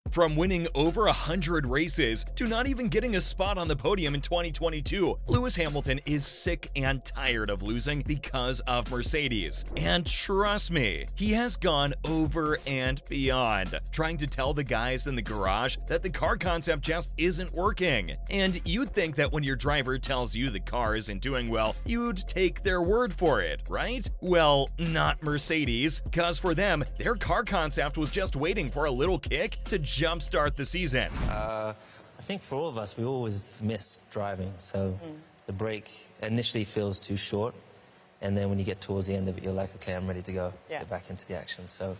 From winning over 100 races to not even getting a spot on the podium in 2022, Lewis Hamilton is sick and tired of losing because of Mercedes. And trust me, he has gone over and beyond, trying to tell the guys in the garage that the car concept just isn't working. And you'd think that when your driver tells you the car isn't doing well, you'd take their word for it, right? Well, not Mercedes, because for them, their car concept was just waiting for a little kick to jumpstart the season. I think for all of us, we always miss driving. So the break initially feels too short. And then when you get towards the end of it, you're like, okay, I'm ready to go, get back into the action. So,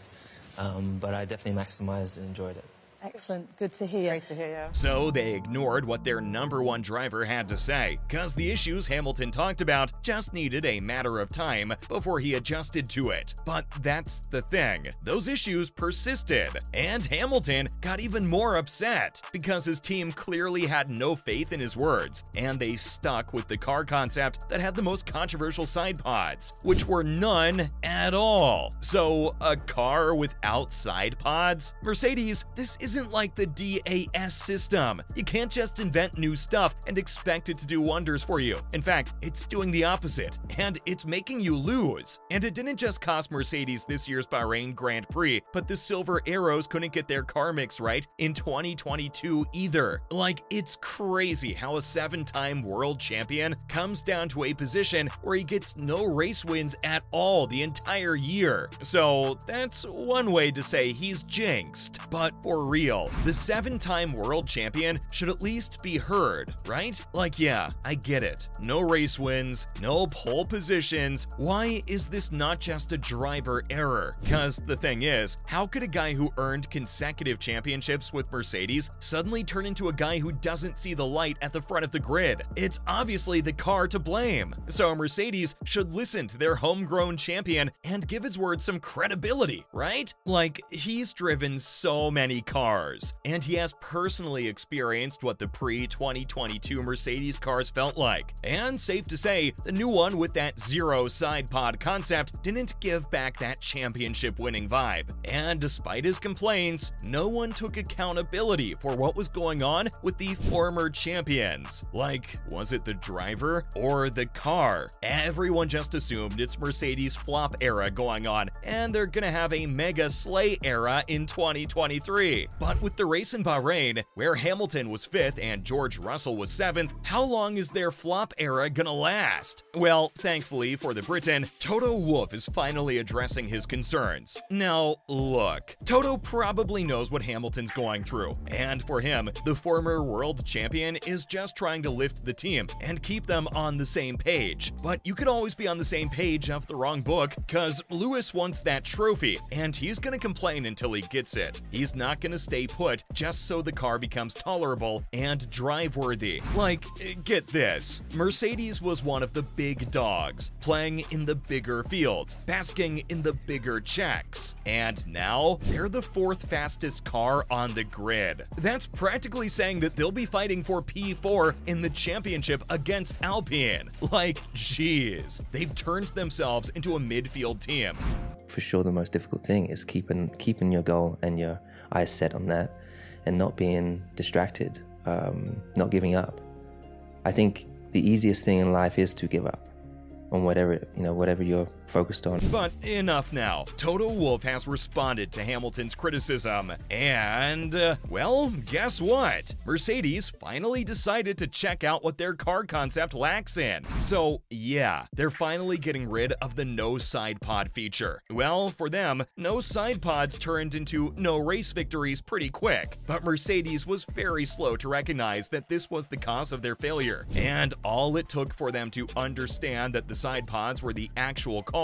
but I definitely maximized and enjoyed it. Excellent. Good to hear. Great to hear, yeah. So they ignored what their #1 driver had to say, because the issues Hamilton talked about just needed a matter of time before he adjusted to it. But that's the thing, those issues persisted, and Hamilton got even more upset because his team clearly had no faith in his words, and they stuck with the car concept that had the most controversial side pods, which were none at all. So a car without side pods? Mercedes, this isn't like the DAS system. You can't just invent new stuff and expect it to do wonders for you. In fact, it's doing the opposite, and it's making you lose. And it didn't just cost Mercedes this year's Bahrain Grand Prix, but the Silver Arrows couldn't get their car mix right in 2022 either. Like, it's crazy how a 7-time world champion comes down to a position where he gets no race wins at all the entire year. So that's one way to say he's jinxed. But for real, the 7-time world champion should at least be heard, right? Like, yeah, I get it. No race wins, no pole positions. Why is this not just a driver error? Because the thing is, how could a guy who earned consecutive championships with Mercedes suddenly turn into a guy who doesn't see the light at the front of the grid? It's obviously the car to blame. So Mercedes should listen to their homegrown champion and give his words some credibility, right? Like, he's driven so many cars, and he has personally experienced what the pre-2022 Mercedes cars felt like. And safe to say, the new one with that zero side pod concept didn't give back that championship-winning vibe. And despite his complaints, no one took accountability for what was going on with the former champions. Like, was it the driver or the car? Everyone just assumed it's Mercedes flop era going on, and they're gonna have a mega slay era in 2023. But with the race in Bahrain, where Hamilton was 5th and George Russell was 7th, how long is their flop era gonna last? Well, thankfully for the Briton, Toto Wolff is finally addressing his concerns. Now, look, Toto probably knows what Hamilton's going through, and for him, the former world champion is just trying to lift the team and keep them on the same page. But you can always be on the same page of the wrong book, cause Lewis wants that trophy, and he's gonna complain until he gets it. He's not gonna stay put just so the car becomes tolerable and drive-worthy. Like, get this, Mercedes was one of the big dogs, playing in the bigger fields, basking in the bigger checks, and now they're the 4th fastest car on the grid. That's practically saying that they'll be fighting for P4 in the championship against Alpine. Like, geez, they've turned themselves into a midfield team. For sure, the most difficult thing is keeping your goal and your eyes set on that, and not being distracted, not giving up. I think the easiest thing in life is to give up on whatever you're focused on. But enough now. Toto Wolff has responded to Hamilton's criticism, and, well, guess what? Mercedes finally decided to check out what their car concept lacks in. So, yeah, they're finally getting rid of the no side pod feature. Well, for them, no side pods turned into no race victories pretty quick, but Mercedes was very slow to recognize that this was the cause of their failure, and all it took for them to understand that the side pods were the actual culprits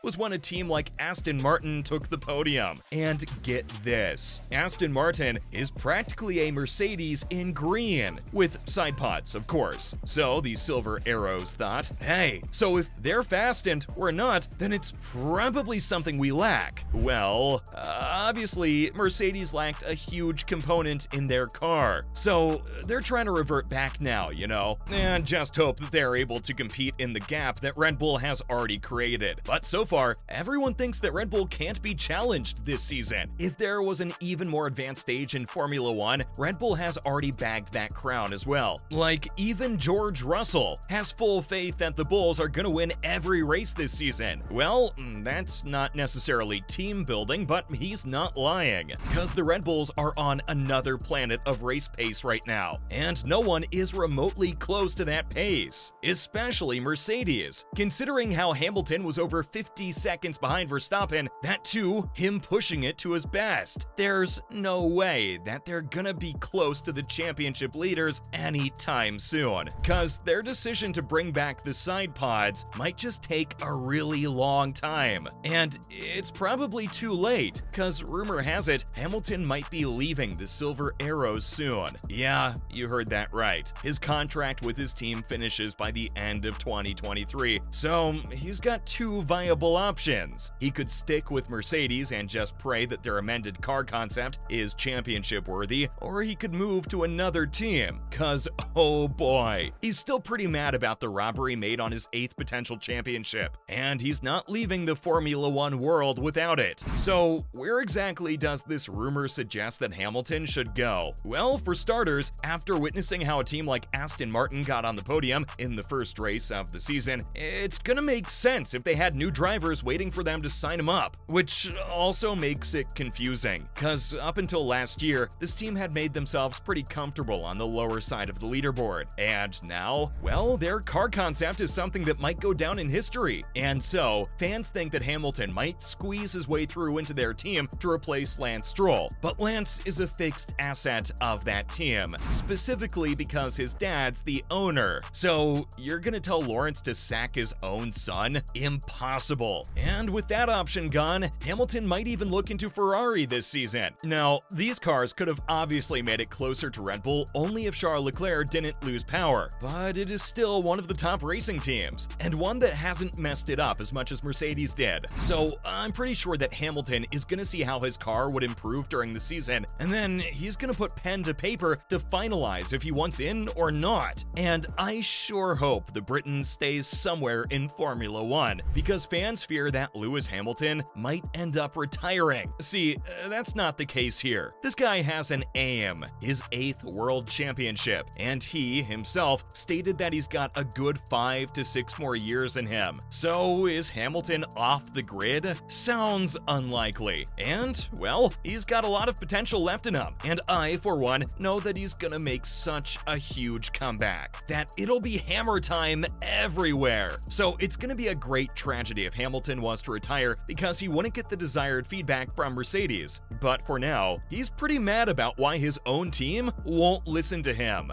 was when a team like Aston Martin took the podium. And get this, Aston Martin is practically a Mercedes in green, with side pods, of course. So the Silver Arrows thought, hey, so if they're fast and we're not, then it's probably something we lack. Well, obviously, Mercedes lacked a huge component in their car. So they're trying to revert back now, you know, and just hope that they're able to compete in the gap that Red Bull has already created. But so far, everyone thinks that Red Bull can't be challenged this season. If there was an even more advanced stage in Formula One, Red Bull has already bagged that crown as well. Like, even George Russell has full faith that the Bulls are gonna win every race this season. Well, that's not necessarily team building, but he's not lying, because the Red Bulls are on another planet of race pace right now, and no one is remotely close to that pace, especially Mercedes. Considering how Hamilton was over 50 seconds behind Verstappen, that too, him pushing it to his best. There's no way that they're gonna be close to the championship leaders anytime soon, cause their decision to bring back the side pods might just take a really long time. And it's probably too late, cause rumor has it Hamilton might be leaving the Silver Arrows soon. Yeah, you heard that right. His contract with his team finishes by the end of 2023, so he's got two viable options. He could stick with Mercedes and just pray that their amended car concept is championship worthy, or he could move to another team, cause oh boy, he's still pretty mad about the robbery made on his 8th potential championship, and he's not leaving the Formula One world without it. So where exactly does this rumor suggest that Hamilton should go? Well, for starters, after witnessing how a team like Aston Martin got on the podium in the first race of the season, it's gonna make sense if they had new drivers waiting for them to sign them up, which also makes it confusing, cause up until last year, this team had made themselves pretty comfortable on the lower side of the leaderboard, and now, well, their car concept is something that might go down in history, and so fans think that Hamilton might squeeze his way through into their team to replace Lance Stroll. But Lance is a fixed asset of that team, specifically because his dad's the owner. So you're gonna tell Lawrence to sack his own son? Impossible. And with that option gone, Hamilton might even look into Ferrari this season. Now, these cars could have obviously made it closer to Red Bull only if Charles Leclerc didn't lose power, but it is still one of the top racing teams, and one that hasn't messed it up as much as Mercedes did. So I'm pretty sure that Hamilton is gonna see how his car would improve during the season, and then he's gonna put pen to paper to finalize if he wants in or not. And I sure hope the Briton stays somewhere in Formula One, because fans fear that Lewis Hamilton might end up retiring. See, that's not the case here. This guy has an aim, his 8th world championship, and he himself stated that he's got a good 5 to 6 more years in him. So is Hamilton off the grid? Sounds unlikely. And, well, he's got a lot of potential left in him, and I, for one, know that he's gonna make such a huge comeback that it'll be hammer time everywhere. So it's gonna be a great tragedy if Hamilton was to retire, because he wouldn't get the desired feedback from Mercedes. But for now, he's pretty mad about why his own team won't listen to him.